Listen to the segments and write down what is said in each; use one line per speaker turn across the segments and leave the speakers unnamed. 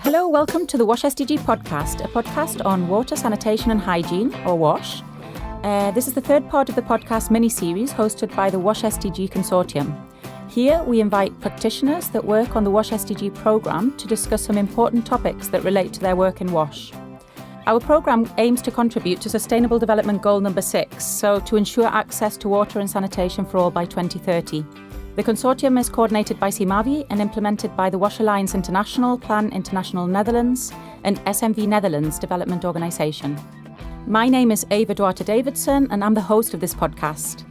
Hello, welcome to the WASH SDG Podcast, a podcast on water, sanitation and hygiene, or WASH. This is the third part of the podcast mini-series hosted by the WASH SDG Consortium. Here we invite practitioners that work on the WASH SDG programme to discuss some important topics that relate to their work in WASH. Our programme aims to contribute to Sustainable Development Goal number 6, so to ensure access to water and sanitation for all by 2030. The consortium is coordinated by CIMAVI and implemented by the WASH Alliance International, Plan International Netherlands and SMV Netherlands Development Organisation. My name is Eva Duarte Davidson and I'm the host of this podcast.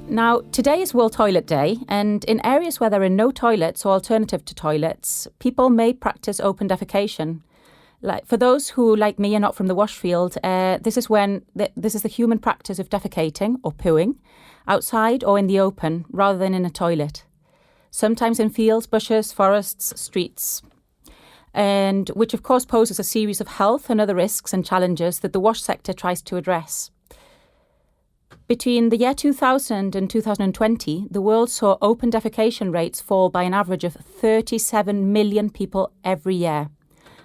Now, today is World Toilet Day, and in areas where there are no toilets or alternative to toilets, people may practice open defecation. Like for those who, like me, are not from the WASH field, this is the human practice of defecating or pooing outside or in the open rather than in a toilet. Sometimes in fields, bushes, forests, streets, and which of course poses a series of health and other risks and challenges that the WASH sector tries to address. Between the year 2000 and 2020, the world saw open defecation rates fall by an average of 37 million people every year.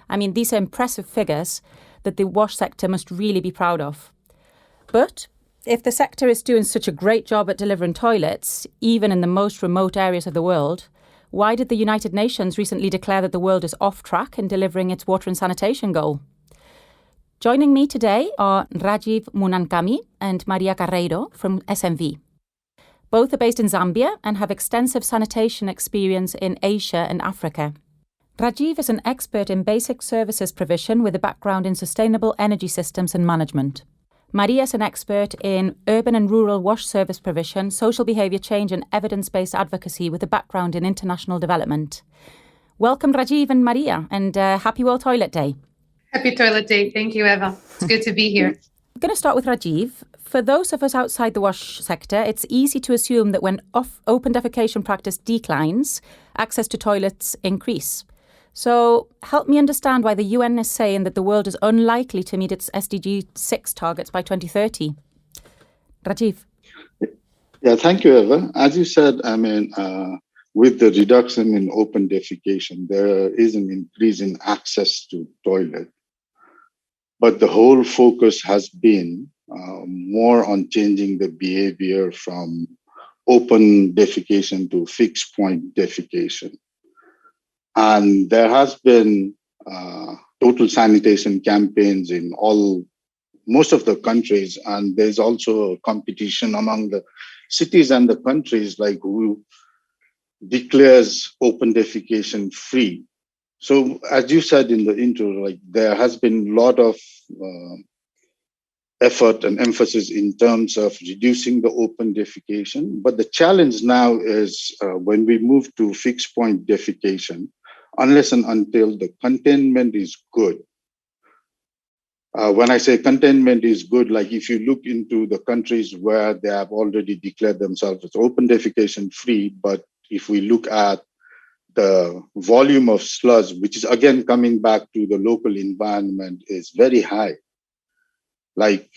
I mean, these are impressive figures that the WASH sector must really be proud of. But if the sector is doing such a great job at delivering toilets, even in the most remote areas of the world, why did the United Nations recently declare that the world is off track in delivering its water and sanitation goal? Joining me today are Rajeev Munankami and Maria Carreiro from SMV. Both are based in Zambia and have extensive sanitation experience in Asia and Africa. Rajeev is an expert in basic services provision with a background in sustainable energy systems and management. Maria is an expert in urban and rural WASH service provision, social behaviour change and evidence-based advocacy with a background in international development. Welcome Rajeev and Maria, and happy World Toilet Day.
Happy Toilet Day. Thank you, Eva. It's good to be here.
I'm going to start with Rajeev. For those of us outside the WASH sector, it's easy to assume that when open defecation practice declines, access to toilets increase. So help me understand why the UN is saying that the world is unlikely to meet its SDG 6 targets by 2030. Rajeev.
Yeah, thank you, Eva. As you said, with the reduction in open defecation, there is an increase in access to toilet. But the whole focus has been more on changing the behavior from open defecation to fixed point defecation. And there has been total sanitation campaigns in most of the countries, and there's also a competition among the cities and the countries like who declares open defecation free. So as you said in the intro, like there has been a lot of effort and emphasis in terms of reducing the open defecation. But the challenge now is when we move to fixed point defecation, unless and until the containment is good. When I say containment is good, like if you look into the countries where they have already declared themselves as open defecation free, but if we look at the volume of sludge, which is again coming back to the local environment, is very high. Like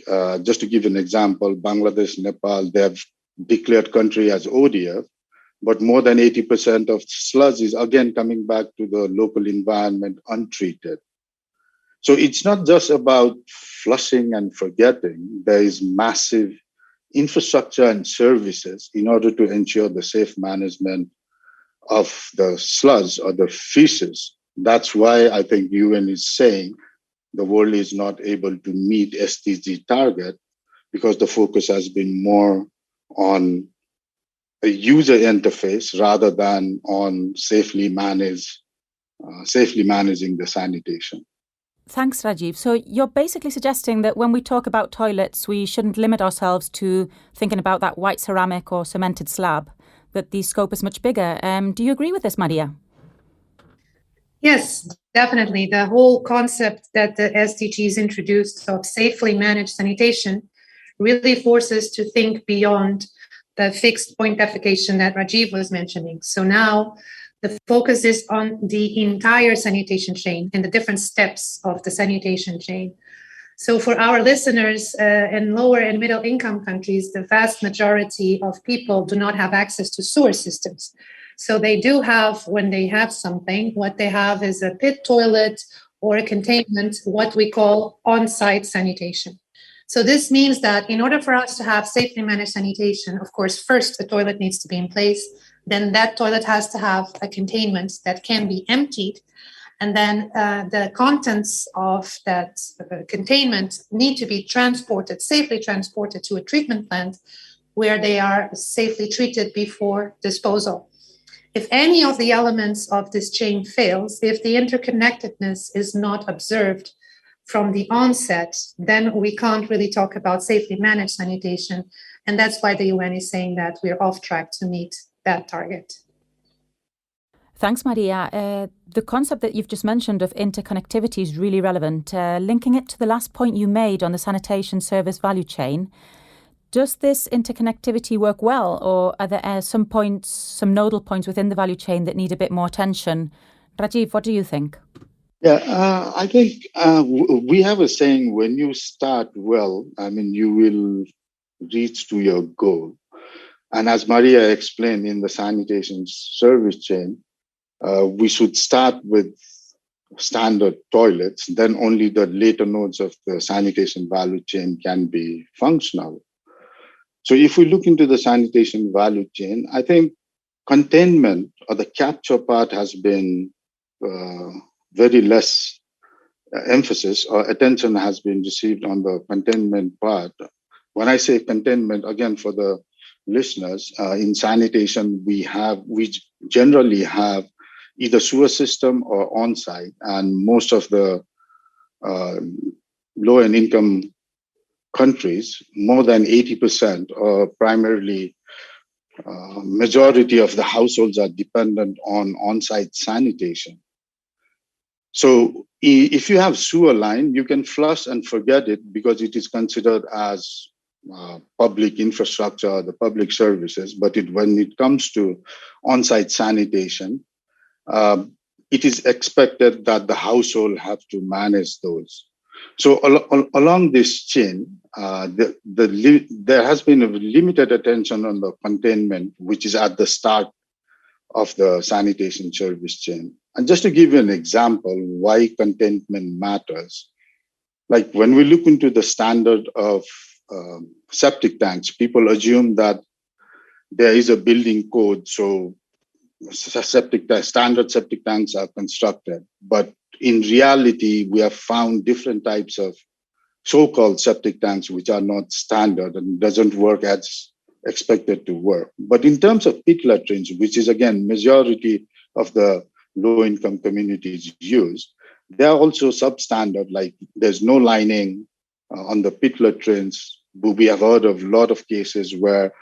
just to give an example, Bangladesh, Nepal, they have declared country as ODF, but more than 80% of sludge is again coming back to the local environment untreated. So it's not just about flushing and forgetting. There is massive infrastructure and services in order to ensure the safe management of the sludge or the feces. That's why I think UN is saying the world is not able to meet SDG target, because the focus has been more on a user interface rather than on safely managing the sanitation.
Thanks, Rajeev. So you're basically suggesting that when we talk about toilets, we shouldn't limit ourselves to thinking about that white ceramic or cemented slab, that the scope is much bigger. Do you agree with this, Maria?
Yes, definitely. The whole concept that the SDGs introduced of safely managed sanitation really forces to think beyond the fixed point defecation that Rajeev was mentioning. So now the focus is on the entire sanitation chain and the different steps of the sanitation chain. So for our listeners in lower and middle income countries, the vast majority of people do not have access to sewer systems. So they do have, when they have something, what they have is a pit toilet or a containment, what we call on-site sanitation. So this means that in order for us to have safely managed sanitation, of course, first the toilet needs to be in place. Then that toilet has to have a containment that can be emptied. And then the contents of that containment need to be safely transported to a treatment plant where they are safely treated before disposal. If any of the elements of this chain fails, if the interconnectedness is not observed from the onset, then we can't really talk about safely managed sanitation. And that's why the UN is saying that we're off track to meet that target.
Thanks, Maria. The concept that you've just mentioned of interconnectivity is really relevant. Linking it to the last point you made on the sanitation service value chain, does this interconnectivity work well, or are there some nodal points within the value chain that need a bit more attention? Rajeev, what do you think?
Yeah, I think we have a saying, when you start well, you will reach to your goal. And as Maria explained in the sanitation service chain, we should start with standard toilets, then only the later nodes of the sanitation value chain can be functional. So if we look into the sanitation value chain, I think containment or the capture part has been very less emphasis or attention has been received on the containment part. When I say containment, again, for the listeners, in sanitation, we generally have either sewer system or on-site, and most of the low and income countries, more than 80%, or primarily majority of the households are dependent on on-site sanitation. So if you have sewer line, you can flush and forget it because it is considered as public infrastructure, the public services. But when it comes to on-site sanitation, it is expected that the household have to manage those. So along this chain, there has been a limited attention on the containment, which is at the start of the sanitation service chain. And just to give you an example why containment matters, like when we look into the standard of septic tanks, people assume that there is a building code, so standard septic tanks are constructed. But in reality, we have found different types of so-called septic tanks which are not standard and doesn't work as expected to work. But in terms of pit latrines, which is again majority of the low-income communities use, they are also substandard, like there's no lining on the pit latrines. We have heard of a lot of cases where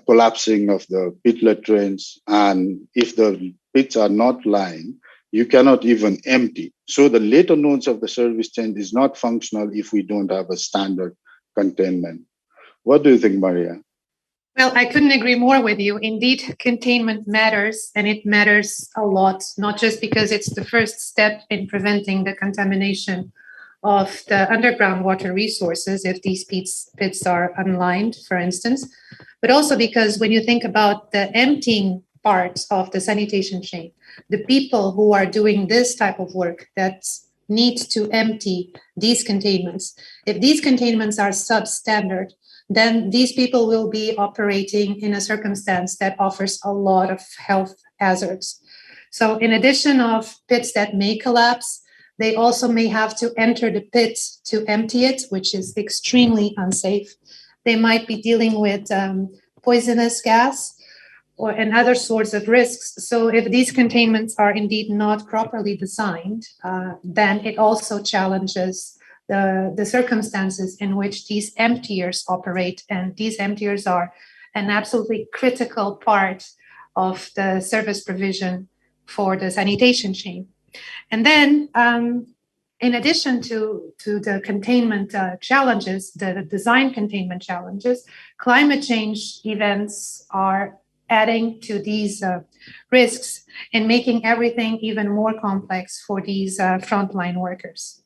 collapsing of the pit latrines, and if the pits are not lined, you cannot even empty. So the later nodes of the service chain is not functional if we don't have a standard containment. What do you think, Maria?
Well, I couldn't agree more with you. Indeed, containment matters, and it matters a lot, not just because it's the first step in preventing the contamination of the underground water resources if these pits are unlined, for instance, but also because when you think about the emptying part of the sanitation chain, the people who are doing this type of work that need to empty these containments, if these containments are substandard, then these people will be operating in a circumstance that offers a lot of health hazards. So in addition of pits that may collapse, they also may have to enter the pit to empty it, which is extremely unsafe. They might be dealing with poisonous gas and other sorts of risks. So if these containments are indeed not properly designed, then it also challenges the circumstances in which these emptiers operate. And these emptiers are an absolutely critical part of the service provision for the sanitation chain. And then, in addition to the containment challenges, the design containment challenges, climate change events are adding to these risks and making everything even more complex for these frontline workers.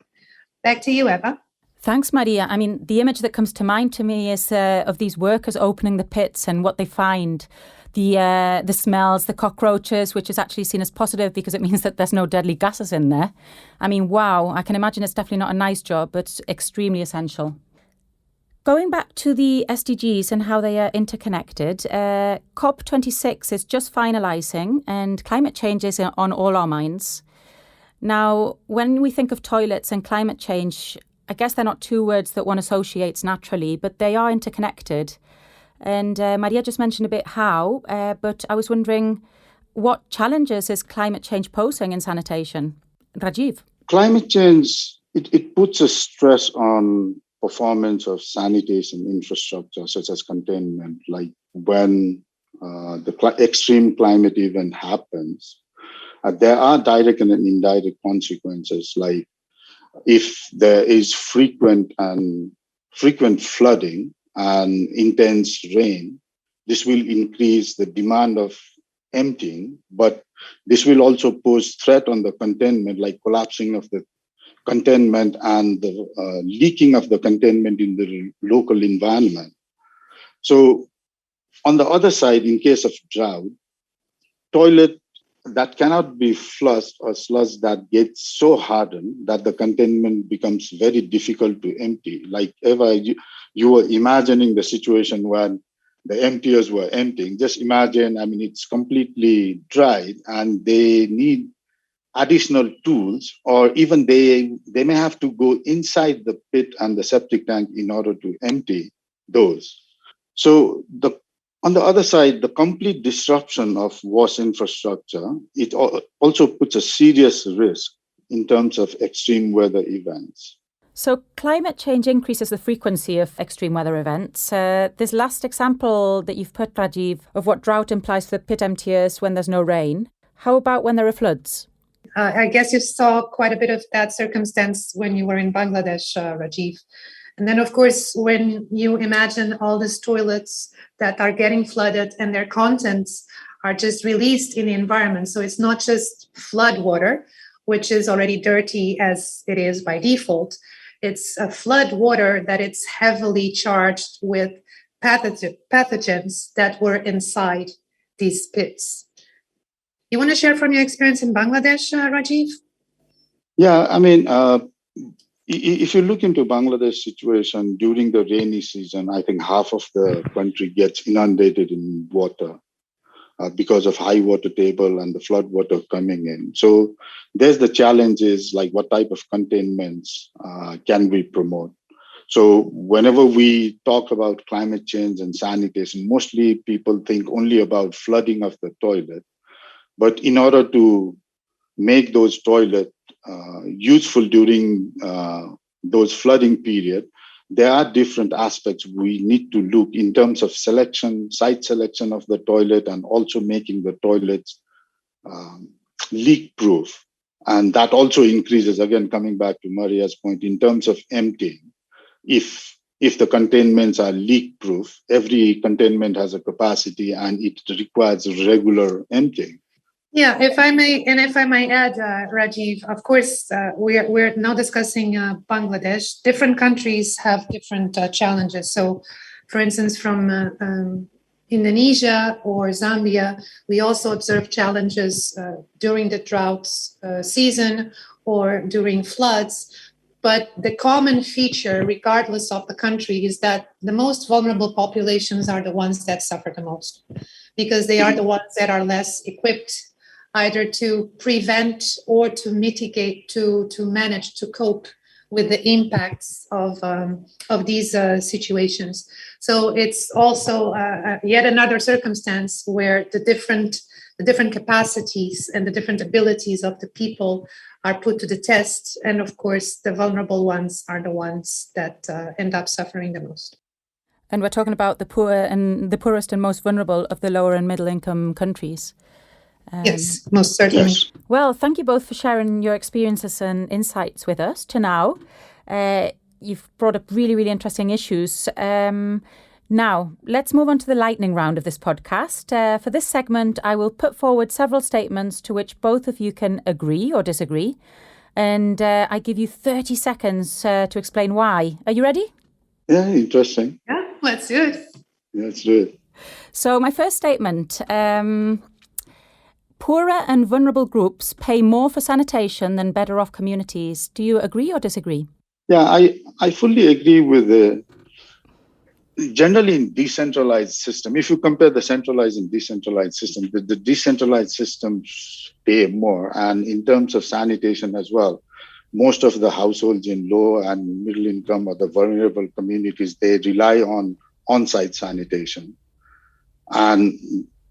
Back to you, Eva.
Thanks, Maria. I mean, the image that comes to mind to me is of these workers opening the pits and what they find. the smells, the cockroaches, which is actually seen as positive because it means that there's no deadly gases in there. I mean, wow, I can imagine it's definitely not a nice job, but extremely essential. Going back to the SDGs and how they are interconnected, COP26 is just finalising and climate change is on all our minds. Now, when we think of toilets and climate change, I guess they're not two words that one associates naturally, but they are interconnected. And Maria just mentioned a bit how, but I was wondering what challenges is climate change posing in sanitation? Rajeev?
Climate change, it puts a stress on performance of sanitation infrastructure, such as containment, like when the extreme climate event happens, there are direct and indirect consequences, like if there is frequent flooding and intense rain, this will increase the demand of emptying, but this will also pose threat on the containment, like collapsing of the containment and the leaking of the containment in the local environment. So on the other side, in case of drought, toilet that cannot be flushed or slush that gets so hardened that the containment becomes very difficult to empty. Like ever you were imagining the situation when the emptiers were emptying. Just imagine, I mean, it's completely dried and they need additional tools, or even they may have to go inside the pit and the septic tank in order to empty those. So on the other side, the complete disruption of WASH infrastructure, it also puts a serious risk in terms of extreme weather events.
So climate change increases the frequency of extreme weather events. This last example that you've put, Rajeev, of what drought implies for pit emptiers when there's no rain. How about when there are floods?
I guess you saw quite a bit of that circumstance when you were in Bangladesh, Rajeev. And then, of course, when you imagine all these toilets that are getting flooded and their contents are just released in the environment. So it's not just flood water, which is already dirty as it is by default. It's a flood water that it's heavily charged with pathogens that were inside these pits. You want to share from your experience in Bangladesh, Rajeev?
Yeah, I mean, if you look into Bangladesh situation during the rainy season, I think half of the country gets inundated in water because of high water table and the flood water coming in. So there's the challenges, like what type of containments can we promote? So whenever we talk about climate change and sanitation, mostly people think only about flooding of the toilet. But in order to make those toilets useful during those flooding period, there are different aspects we need to look in terms of site selection of the toilet, and also making the toilets leak-proof. And that also increases, again, coming back to Maria's point, in terms of emptying. If the containments are leak-proof, every containment has a capacity and it requires regular emptying.
Yeah, if I may add, Rajeev, of course, we're now discussing Bangladesh. Different countries have different challenges. So, for instance, from Indonesia or Zambia, we also observe challenges during the droughts season or during floods. But the common feature, regardless of the country, is that the most vulnerable populations are the ones that suffer the most, because they are the ones that are less equipped either to prevent or to mitigate, to manage, to cope with the impacts of these situations. So it's also yet another circumstance where the different capacities and the different abilities of the people are put to the test. And of course, the vulnerable ones are the ones that end up suffering the most.
And we're talking about the poor and the poorest and most vulnerable of the lower and middle income countries.
Yes, most certainly. Yes.
Well, thank you both for sharing your experiences and insights with us to now. You've brought up really, really interesting issues. Now, let's move on to the lightning round of this podcast. For this segment, I will put forward several statements to which both of you can agree or disagree. And I give you 30 seconds to explain why. Are you ready?
Yeah, interesting.
Yeah, let's do it.
Let's do it.
So my first statement, poorer and vulnerable groups pay more for sanitation than better off communities. Do you agree or disagree?
Yeah, I fully agree with generally in decentralized system. If you compare the centralized and decentralized system, the decentralized systems pay more. And in terms of sanitation as well, most of the households in low and middle income or the vulnerable communities, they rely on site sanitation. And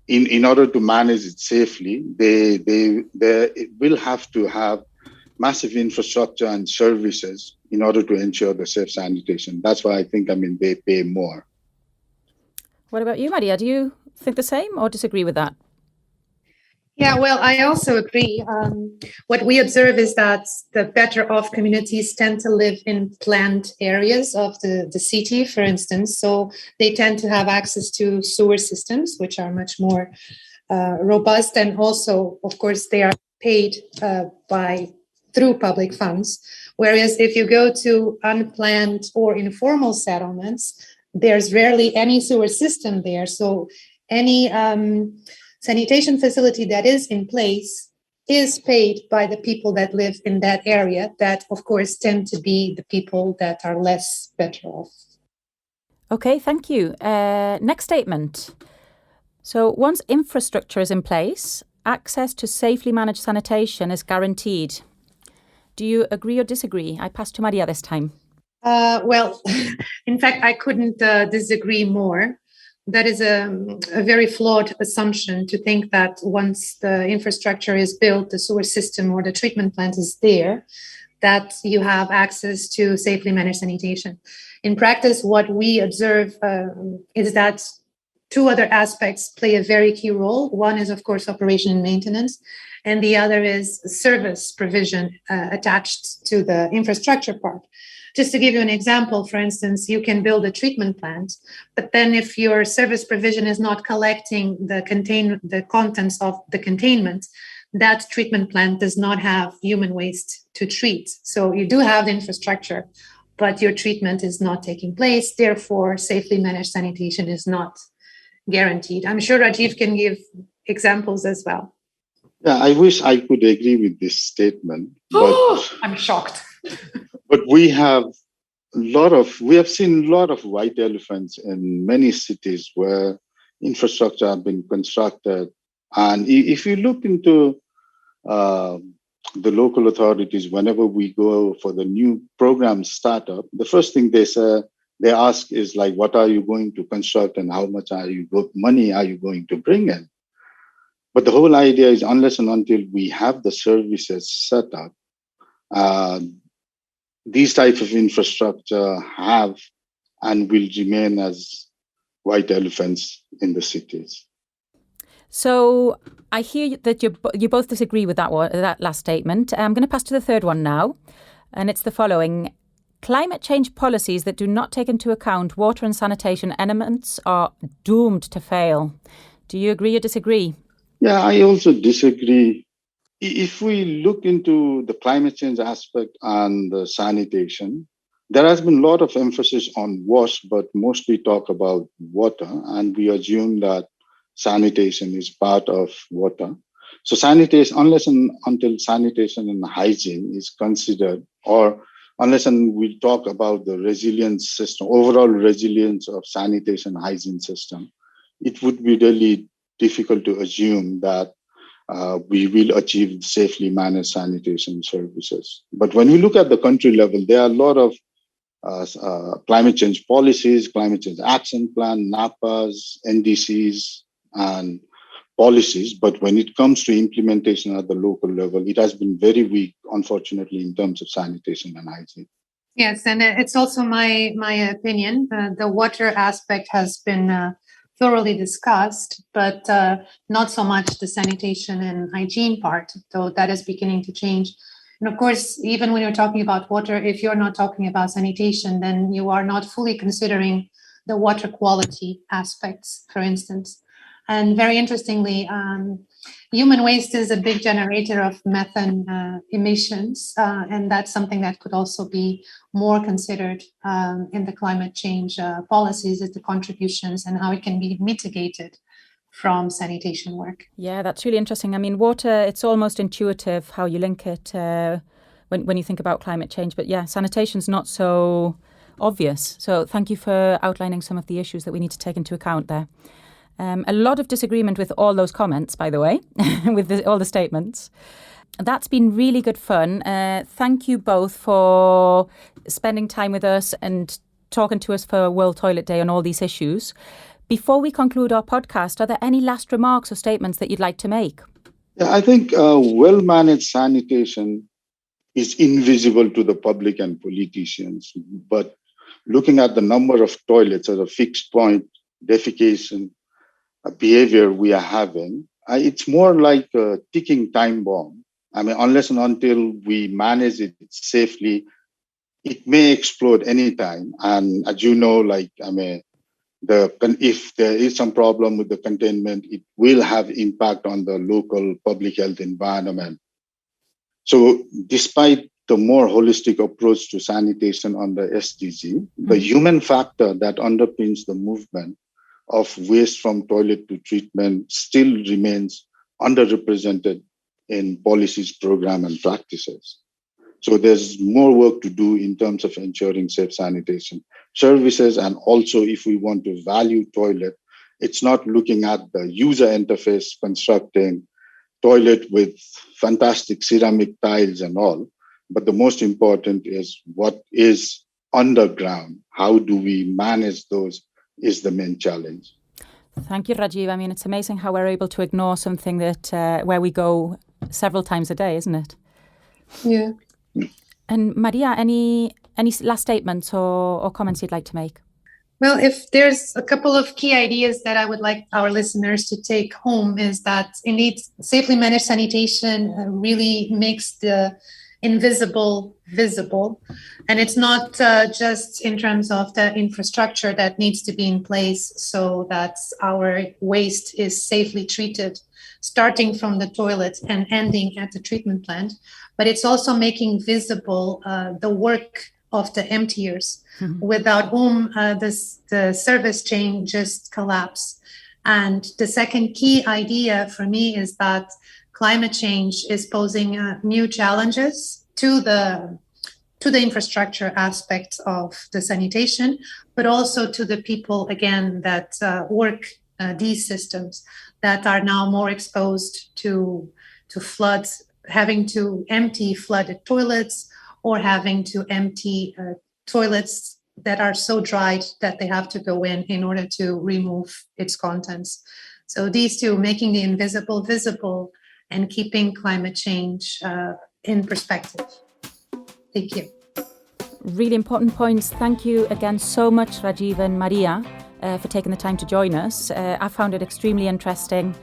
in order to manage it safely, they will have to have massive infrastructure and services in order to ensure the safe sanitation. That's why I think, they pay more.
What about you, Maria? Do you think the same or disagree with that?
Yeah, well, I also agree. What we observe is that the better off communities tend to live in planned areas of the city, for instance. So they tend to have access to sewer systems, which are much more robust. And also, of course, they are paid through public funds. Whereas if you go to unplanned or informal settlements, there's rarely any sewer system there. So any sanitation facility that is in place is paid by the people that live in that area, that, of course, tend to be the people that are less better off.
Okay, thank you. Next statement. So once infrastructure is in place, access to safely managed sanitation is guaranteed. Do you agree or disagree? I pass to Maria this time.
Well, in fact, I couldn't disagree more. That is a very flawed assumption to think that once the infrastructure is built, the sewer system or the treatment plant is there, that you have access to safely managed sanitation. In practice, what we observe is that two other aspects play a very key role. One is, of course, operation and maintenance, and the other is service provision attached to the infrastructure part. Just to give you an example, for instance, you can build a treatment plant, but then if your service provision is not collecting the contents of the containment, that treatment plant does not have human waste to treat. So you do have the infrastructure, but your treatment is not taking place. Therefore, safely managed sanitation is not guaranteed. I'm sure Rajeev can give examples as well.
Yeah, I wish I could agree with this statement. But
I'm shocked.
But we have seen a lot of white elephants in many cities where infrastructure have been constructed. And if you look into the local authorities, whenever we go for the new program startup, the first thing they ask is like, what are you going to construct and how much money are you going to bring in? But the whole idea is unless and until we have the services set up, these types of infrastructure have and will remain as white elephants in the cities.
So I hear that you both disagree with that last statement. I'm going to pass to the third one now, and it's the following. Climate change policies that do not take into account water and sanitation elements are doomed to fail. Do you agree or disagree?
Yeah, I also disagree. If we look into the climate change aspect and the sanitation, there has been a lot of emphasis on WASH, but mostly talk about water, and we assume that sanitation is part of water. So sanitation, unless and until sanitation and hygiene is considered, or unless and we talk about the resilience system, overall resilience of sanitation hygiene system, it would be really difficult to assume that we will achieve safely managed sanitation services. But when we look at the country level, there are a lot of climate change policies, climate change action plan, NAPAs, NDCs, and policies. But when it comes to implementation at the local level, it has been very weak, unfortunately, in terms of sanitation and hygiene.
Yes, and it's also my opinion. The water aspect has been thoroughly discussed, but not so much the sanitation and hygiene part, though that is beginning to change. And of course, even when you're talking about water, if you're not talking about sanitation, then you are not fully considering the water quality aspects, for instance. And very interestingly, human waste is a big generator of methane emissions, and that's something that could also be more considered in the climate change policies, is the contributions and how it can be mitigated from sanitation work.
Yeah, that's really interesting. I mean, water, it's almost intuitive how you link it when you think about climate change. But yeah, sanitation's not so obvious. So thank you for outlining some of the issues that we need to take into account there. A lot of disagreement with all those comments, by the way, with all the statements. That's been really good fun. Thank you both for spending time with us and talking to us for World Toilet Day on all these issues. Before we conclude our podcast, are there any last remarks or statements that you'd like to make?
Yeah, I think well-managed sanitation is invisible to the public and politicians. But looking at the number of toilets as a fixed point defecation behavior we are having, it's more like a ticking time bomb. I mean, unless and until we manage it safely, it may explode anytime. And as you know, if there is some problem with the containment, it will have impact on the local public health environment. So despite the more holistic approach to sanitation under SDG, the human factor that underpins the movement of waste from toilet to treatment still remains underrepresented in policies, program, and practices. So there's more work to do in terms of ensuring safe sanitation services. And also, if we want to value toilet, it's not looking at the user interface, constructing toilet with fantastic ceramic tiles and all. But the most important is what is underground. How do we manage those is the main challenge.
Thank you, Rajeev. I mean, it's amazing how we're able to ignore something that where we go several times a day, isn't it?
Yeah.
And Maria, any last statements or comments you'd like to make?
Well, if there's a couple of key ideas that I would like our listeners to take home, is that indeed safely managed sanitation really makes the invisible visible. And it's not just in terms of the infrastructure that needs to be in place so that our waste is safely treated, starting from the toilet and ending at the treatment plant, but it's also making visible the work of the emptiers, without whom the service chain just collapses. And the second key idea for me is that climate change is posing new challenges to the infrastructure aspect of the sanitation, but also to the people, again, that work these systems, that are now more exposed to floods, having to empty flooded toilets, or having to empty toilets that are so dried that they have to go in order to remove its contents. So these two, making the invisible visible and keeping climate change in perspective. Thank you.
Really important points. Thank you again so much, Rajeev and Maria, for taking the time to join us. I found it extremely interesting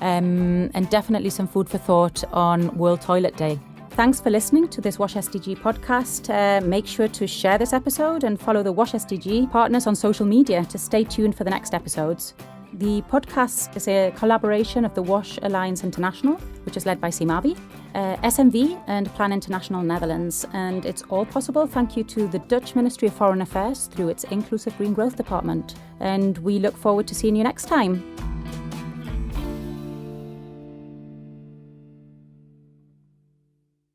and definitely some food for thought on World Toilet Day. Thanks for listening to this WASH SDG podcast. Make sure to share this episode and follow the WASH SDG partners on social media to stay tuned for the next episodes. The podcast is a collaboration of the WASH Alliance International, which is led by Simavi, SMV and Plan International Netherlands. And it's all possible thank you to the Dutch Ministry of Foreign Affairs through its Inclusive Green Growth Department. And we look forward to seeing you next time.